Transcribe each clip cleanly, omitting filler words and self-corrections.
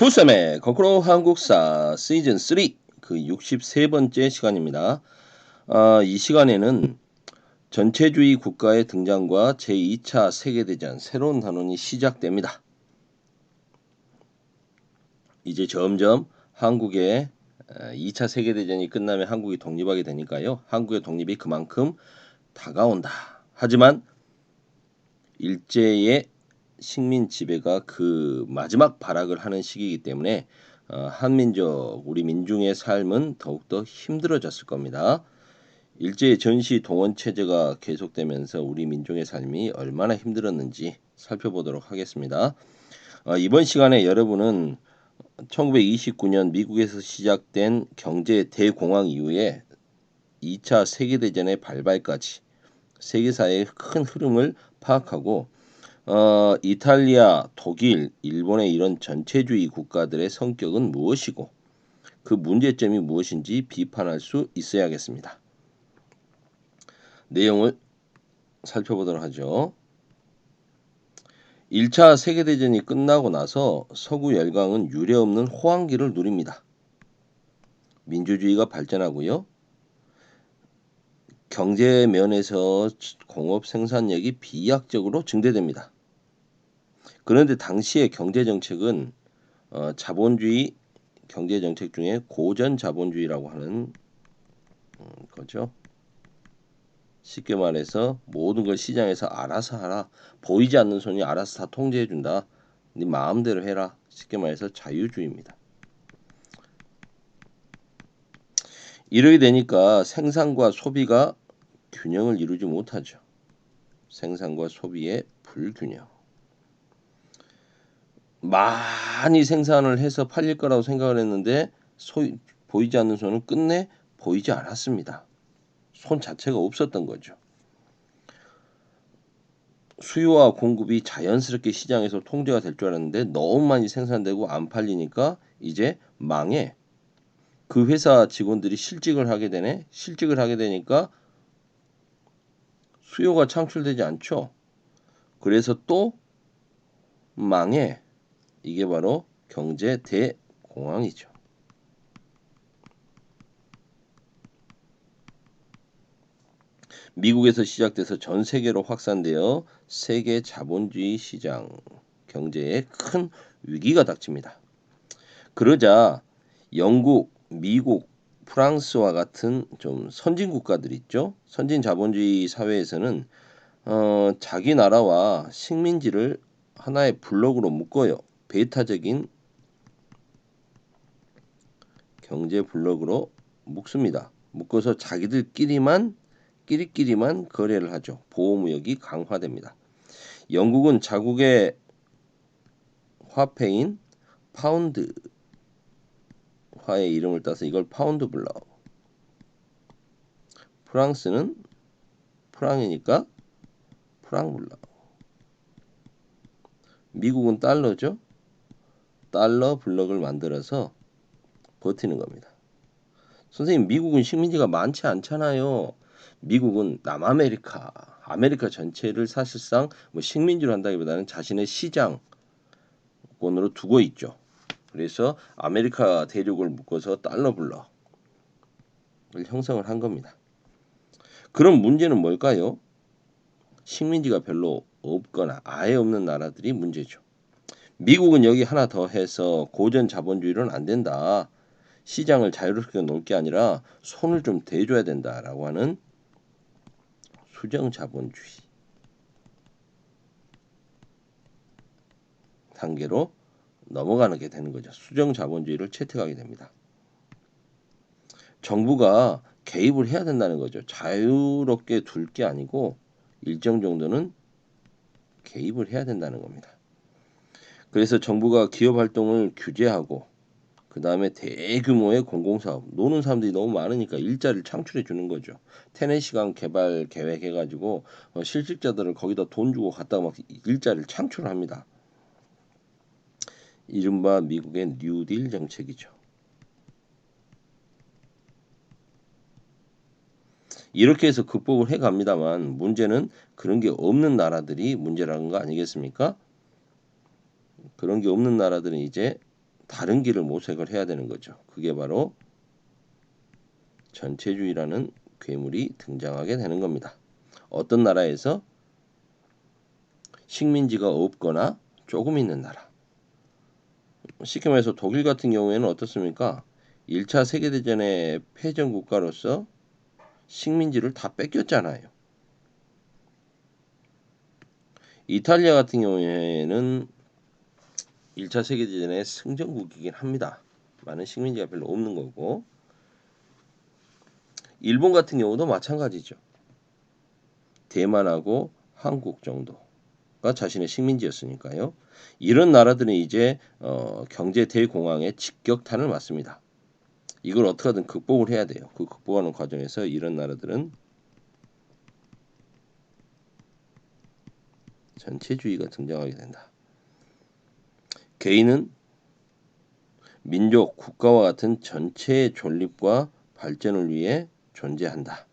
부쌤의 거꾸로 한국사 시즌 3 그 63번째 시간입니다. 이 시간에는 전체주의 국가의 등장과 제2차 세계대전 새로운 단원이 시작됩니다. 이제 점점 한국의 2차 세계대전이 끝나면 한국이 독립하게 되니까요. 한국의 독립이 그만큼 다가온다. 하지만 일제의 식민 지배가 그 마지막 발악을 하는 시기이기 때문에 한민족 우리 민중의 삶은 더욱더 힘들어졌을 겁니다. 일제의 전시 동원 체제가 계속되면서 우리 민중의 삶이 얼마나 힘들었는지 살펴보도록 하겠습니다. 이번 시간에 여러분은 1929년 미국에서 시작된 경제 대공황 이후에 2차 세계대전의 발발까지 세계사의 큰 흐름을 파악하고 이탈리아, 독일, 일본의 이런 전체주의 국가들의 성격은 무엇이고 그 문제점이 무엇인지 비판할 수 있어야겠습니다. 내용을 살펴보도록 하죠. 1차 세계대전이 끝나고 나서 서구 열강은 유례없는 호황기를 누립니다. 민주주의가 발전하고요. 경제 면에서 공업 생산력이 비약적으로 증대됩니다. 그런데 당시의 경제정책은 자본주의 경제정책 중에 고전 자본주의라고 하는 거죠. 쉽게 말해서 모든 걸 시장에서 알아서 하라. 보이지 않는 손이 알아서 다 통제해준다. 네 마음대로 해라. 쉽게 말해서 자유주의입니다. 이러게 되니까 생산과 소비가 균형을 이루지 못하죠. 생산과 소비의 불균형. 많이 생산을 해서 팔릴 거라고 생각을 했는데 보이지 않는 손은 끝내 보이지 않았습니다. 손 자체가 없었던 거죠. 수요와 공급이 자연스럽게 시장에서 통제가 될 줄 알았는데 너무 많이 생산되고 안 팔리니까 이제 망해. 그 회사 직원들이 실직을 하게 되네. 실직을 하게 되니까 수요가 창출되지 않죠. 그래서 또 망해. 이게 바로 경제 대공황이죠. 미국에서 시작돼서 전 세계로 확산되어 세계 자본주의 시장 경제에 큰 위기가 닥칩니다. 그러자 영국, 미국, 프랑스와 같은 좀 선진 국가들 있죠. 선진 자본주의 사회에서는 자기 나라와 식민지를 하나의 블록으로 묶어요. 배타적인 경제 블록으로 묶습니다. 묶어서 자기들끼리만 거래를 하죠. 보호무역이 강화됩니다. 영국은 자국의 화폐인 파운드 화의 이름을 따서 이걸 파운드 블록. 프랑스는 프랑이니까 프랑 블록. 미국은 달러죠. 달러 블록을 만들어서 버티는 겁니다. 선생님, 미국은 식민지가 많지 않잖아요. 미국은 남아메리카, 아메리카 전체를 사실상 뭐 식민지로 한다기보다는 자신의 시장권으로 두고 있죠. 그래서 아메리카 대륙을 묶어서 달러 블록을 형성을 한 겁니다. 그럼 문제는 뭘까요? 식민지가 별로 없거나 아예 없는 나라들이 문제죠. 미국은 여기 하나 더 해서 고전 자본주의로는 안 된다. 시장을 자유롭게 놓을 게 아니라 손을 좀 대줘야 된다라고 하는 수정 자본주의 단계로 넘어가게 되는 거죠. 수정 자본주의를 채택하게 됩니다. 정부가 개입을 해야 된다는 거죠. 자유롭게 둘 게 아니고 일정 정도는 개입을 해야 된다는 겁니다. 그래서 정부가 기업 활동을 규제하고 그 다음에 대규모의 공공사업, 노는 사람들이 너무 많으니까 일자리를 창출해 주는 거죠. 테네시강 개발 계획 해가지고 실직자들을 거기다 돈 주고 갖다가 막 일자리를 창출합니다. 이른바 미국의 뉴딜 정책이죠. 이렇게 해서 극복을 해갑니다만 문제는 그런 게 없는 나라들이 문제라는 거 아니겠습니까? 그런 게 없는 나라들은 이제 다른 길을 모색을 해야 되는 거죠. 그게 바로 전체주의라는 괴물이 등장하게 되는 겁니다. 어떤 나라에서 식민지가 없거나 조금 있는 나라. 쉽게 말해서 독일 같은 경우에는 어떻습니까? 1차 세계대전의 패전 국가로서 식민지를 다 뺏겼잖아요. 이탈리아 같은 경우에는 1차 세계대전의 승전국이긴 합니다. 많은 식민지가 별로 없는 거고, 일본 같은 경우도 마찬가지죠. 대만하고 한국 정도가 자신의 식민지였으니까요. 이런 나라들은 이제 경제 대공황에 직격탄을 맞습니다. 이걸 어떻게든 극복을 해야 돼요. 그 극복하는 과정에서 이런 나라들은 전체주의가 등장하게 된다. 개인은 민족, 국가와 같은 전체의 존립과 발전을 위해 존재한다.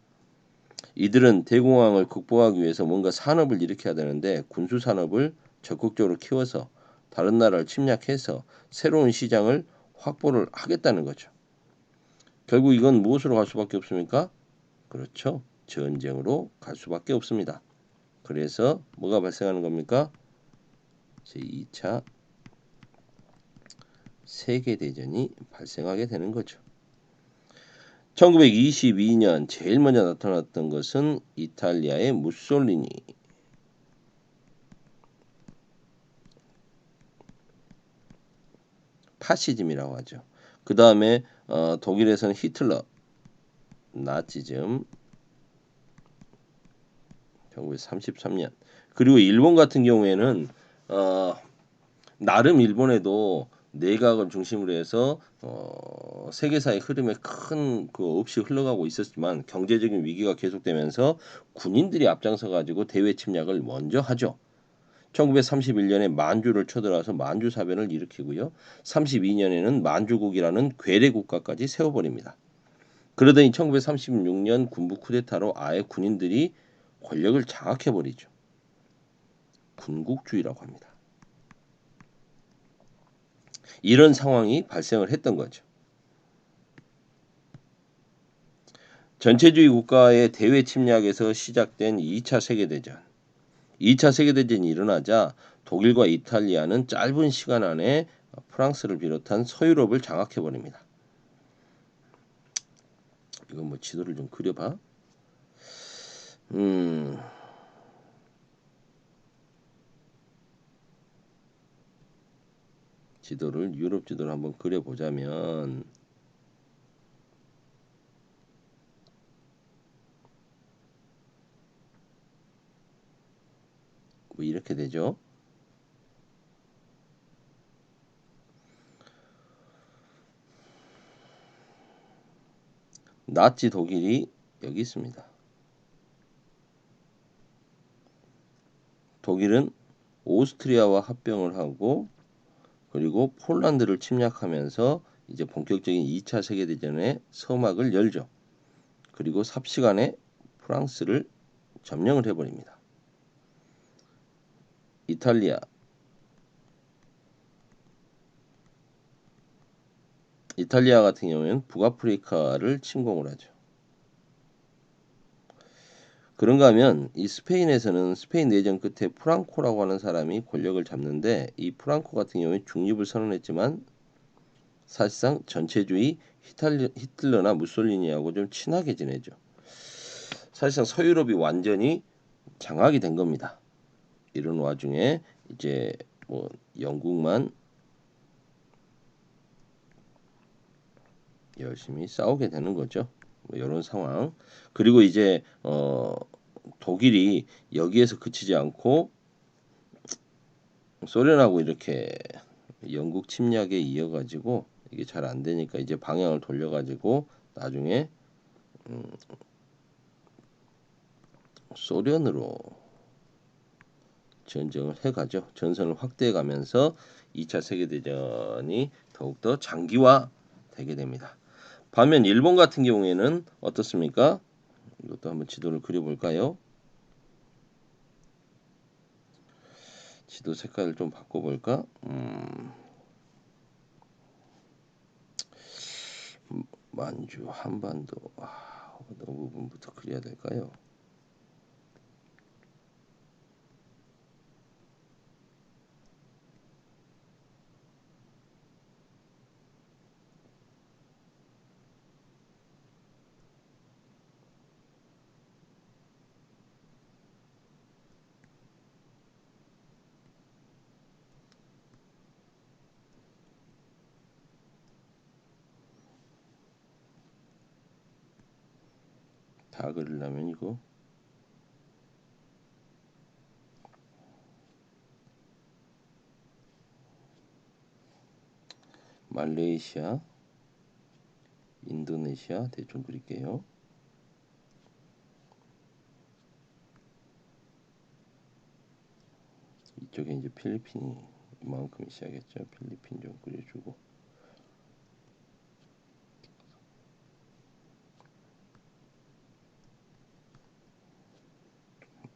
이들은 대공황을 극복하기 위해서 뭔가 산업을 일으켜야 되는데 군수 산업을 적극적으로 키워서 다른 나라를 침략해서 새로운 시장을 확보를 하겠다는 거죠. 결국 이건 무엇으로 갈 수밖에 없습니까? 그렇죠. 전쟁으로 갈 수밖에 없습니다. 그래서 뭐가 발생하는 겁니까? 제2차 세계대전이 발생하게 되는 거죠. 1922년 제일 먼저 나타났던 것은 이탈리아의 무솔리니. 파시즘이라고 하죠. 그 다음에 독일에서는 히틀러, 나치즘, 1933년. 그리고 일본 같은 경우에는 나름 일본에도 내각을 중심으로 해서 세계사의 흐름에 큰 그 없이 흘러가고 있었지만 경제적인 위기가 계속되면서 군인들이 앞장서 가지고 대외 침략을 먼저 하죠. 1931년에 만주를 쳐들어와서 만주 사변을 일으키고요. 32년에는 만주국이라는 괴뢰 국가까지 세워버립니다. 그러더니 1936년 군부 쿠데타로 아예 군인들이 권력을 장악해버리죠. 군국주의라고 합니다. 이런 상황이 발생을 했던 거죠. 전체주의 국가의 대외 침략에서 시작된 2차 세계대전. 2차 세계대전이 일어나자 독일과 이탈리아는 짧은 시간 안에 프랑스를 비롯한 서유럽을 장악해버립니다. 이건 뭐 지도를 좀 그려봐. 지도를 유럽 지도를 한번 그려보자면 뭐 이렇게 되죠. 나치 독일이 여기 있습니다. 독일은 오스트리아와 합병을 하고 그리고 폴란드를 침략하면서 이제 본격적인 2차 세계대전의 서막을 열죠. 그리고 삽시간에 프랑스를 점령을 해버립니다. 이탈리아 같은 경우에는 북아프리카를 침공을 하죠. 그런가 하면 이 스페인에서는 스페인 내전 끝에 프랑코라고 하는 사람이 권력을 잡는데 이 프랑코 같은 경우에 중립을 선언했지만 사실상 전체주의 히틀러나 무솔리니하고 좀 친하게 지내죠. 사실상 서유럽이 완전히 장악이 된 겁니다. 이런 와중에 이제 뭐 영국만 열심히 싸우게 되는 거죠. 뭐 이런 상황. 그리고 이제 독일이 여기에서 그치지 않고 소련하고 이렇게 영국 침략에 이어가지고 이게 잘 안 되니까 이제 방향을 돌려가지고 나중에 소련으로 전쟁을 해가죠. 전선을 확대해가면서 2차 세계대전이 더욱더 장기화되게 됩니다. 반면 일본 같은 경우에는 어떻습니까? 이것도 한번 지도를 그려볼까요? 지도 색깔을 좀 바꿔볼까? 만주, 한반도. 어느 부분부터 그려야 될까요? 다 그리려면 이거 말레이시아, 인도네시아 대충 그릴게요. 이쪽에 이제 필리핀이 이만큼 있어야겠죠. 필리핀 좀 그려주고.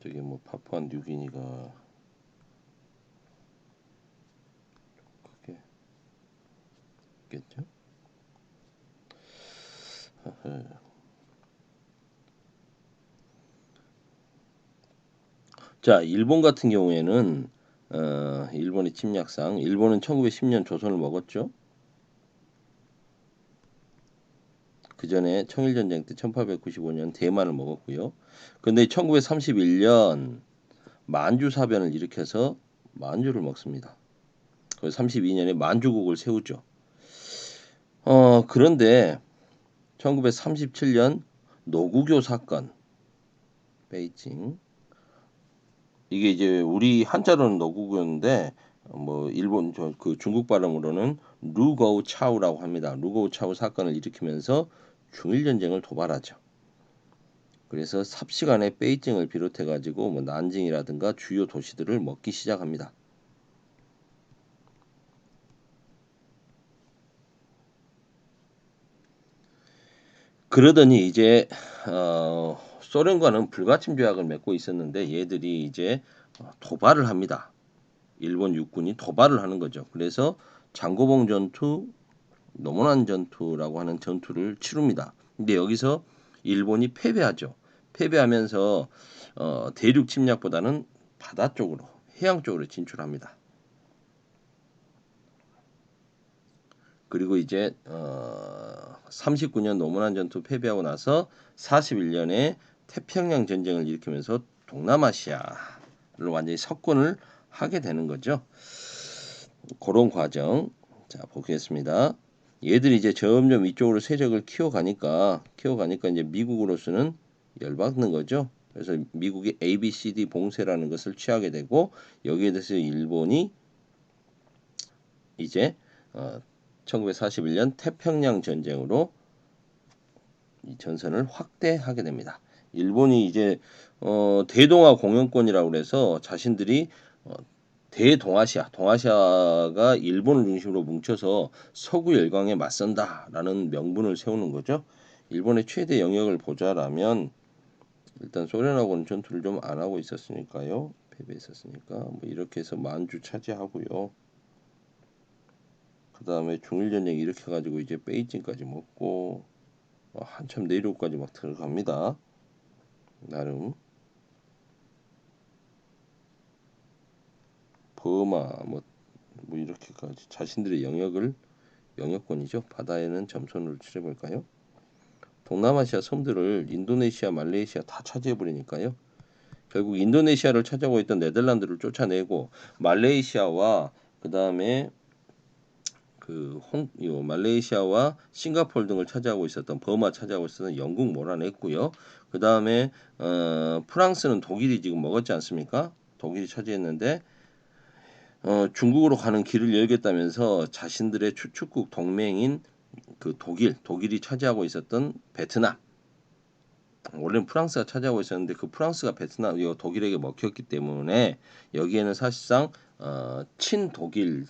저기 뭐 파푸아 뉴기니가 크게 있겠죠. 자, 일본 같은 경우에는 일본의 침략상, 일본은 1910년 조선을 먹었죠. 그 전에 청일전쟁 때 1895년 대만을 먹었고요. 근데 1931년 만주 사변을 일으켜서 만주를 먹습니다. 그래서 32년에 만주국을 세우죠. 그런데 1937년 노구교 사건, 베이징. 이게 이제 우리 한자로는 노구교인데 뭐 일본 그 중국 발음으로는 루거우 차우라고 합니다. 루거우 차우 사건을 일으키면서 중일 전쟁을 도발하죠. 그래서 삽시간에 베이징을 비롯해 가지고 뭐 난징이라든가 주요 도시들을 먹기 시작합니다. 그러더니 이제 소련과는 불가침 조약을 맺고 있었는데 얘들이 이제 도발을 합니다. 일본 육군이 도발을 하는 거죠. 그래서 장고봉 전투, 노무난 전투라고 하는 전투를 치릅니다. 근데 여기서 일본이 패배하죠. 패배하면서 대륙 침략보다는 바다 쪽으로, 해양 쪽으로 진출합니다. 그리고 이제 39년 노무난 전투 패배하고 나서 41년에 태평양 전쟁을 일으키면서 동남아시아를 완전히 석권을 하게 되는 거죠. 그런 과정. 자, 보겠습니다. 얘들이 이제 점점 이쪽으로 세력을 키워가니까 이제 미국으로서는 열받는 거죠. 그래서 미국이 ABCD 봉쇄라는 것을 취하게 되고 여기에 대해서 일본이 이제 1941년 태평양 전쟁으로 이 전선을 확대하게 됩니다. 일본이 이제 대동아 공영권이라고 그래서 자신들이 동아시아가 일본을 중심으로 뭉쳐서 서구 열강에 맞선다라는 명분을 세우는 거죠. 일본의 최대 영역을 보자라면 일단 소련하고는 전투를 좀 안 하고 있었으니까요. 패배했었으니까 뭐 이렇게 해서 만주 차지하고요. 그 다음에 중일전쟁 일으켜가지고 이제 베이징까지 먹고 한참 내륙까지 막 들어갑니다. 나름 버마 뭐 이렇게까지 자신들의 영역권이죠. 바다에는 점선으로 칠해볼까요? 동남아시아 섬들을 인도네시아, 말레이시아 다 차지해버리니까요. 결국 인도네시아를 차지하고 있던 네덜란드를 쫓아내고 말레이시아와 그 다음에 말레이시아와 싱가포르 등을 차지하고 있었던 버마 차지하고 있었던 영국 몰아냈고요. 그 다음에 프랑스는 독일이 지금 먹었지 않습니까? 독일이 차지했는데 중국으로 가는 길을 열겠다면서 자신들의 추축국 동맹인 그 독일이 차지하고 있었던 베트남. 원래는 프랑스가 차지하고 있었는데 그 프랑스가 독일에게 먹혔기 때문에 여기에는 사실상 친독일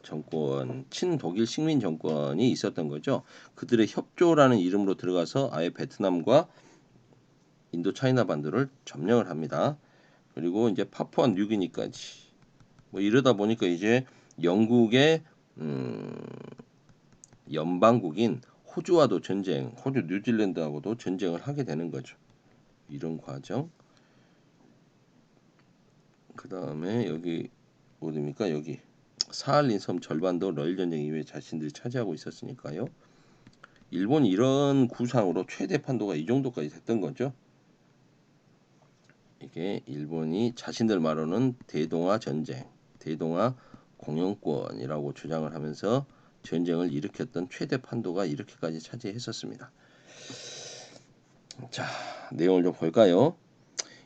식민 정권이 있었던 거죠. 그들의 협조라는 이름으로 들어가서 아예 베트남과 인도 차이나 반도를 점령을 합니다. 그리고 이제 파푸아 뉴기니까지 뭐 이러다 보니까 이제 영국의 연방국인 호주와도 전쟁, 호주 뉴질랜드하고도 전쟁을 하게 되는 거죠. 이런 과정. 그 다음에 여기 어디입니까? 여기 사할린 섬 절반도 러일 전쟁 이후에 자신들이 차지하고 있었으니까요. 일본이 이런 구상으로 최대 판도가 이 정도까지 됐던 거죠. 이게 일본이 자신들 말로는 대동아 전쟁, 대동아 공영권이라고 주장을 하면서 전쟁을 일으켰던 최대 판도가 이렇게까지 차지했었습니다. 자, 내용을 좀 볼까요?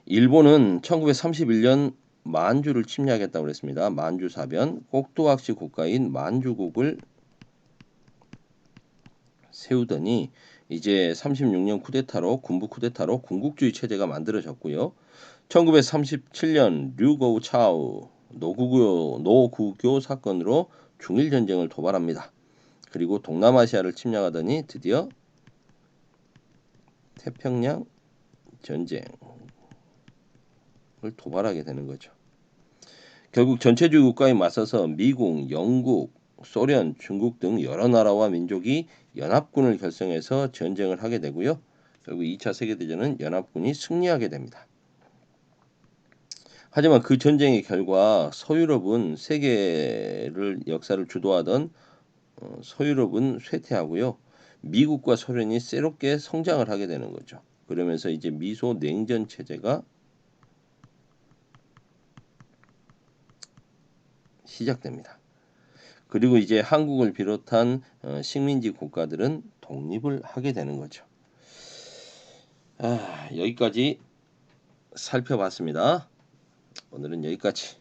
일본은 1931년 만주를 침략했다고 그랬습니다. 만주 사변, 꼭두각시 국가인 만주국을 세우더니 이제 36년 쿠데타로 군부 쿠데타로 군국주의 체제가 만들어졌고요. 1937년 류고우 차오 노구교 사건으로 중일 전쟁을 도발합니다. 그리고 동남아시아를 침략하더니 드디어 태평양 전쟁을 도발하게 되는 거죠. 결국 전체주의 국가에 맞서서 미국, 영국, 소련, 중국 등 여러 나라와 민족이 연합군을 결성해서 전쟁을 하게 되고요. 결국 2차 세계대전은 연합군이 승리하게 됩니다. 하지만 그 전쟁의 결과 서유럽은 세계를 역사를 주도하던 서유럽은 쇠퇴하고요. 미국과 소련이 새롭게 성장을 하게 되는 거죠. 그러면서 이제 미소 냉전 체제가 시작됩니다. 그리고 이제 한국을 비롯한 식민지 국가들은 독립을 하게 되는 거죠. 여기까지 살펴봤습니다. 오늘은 여기까지.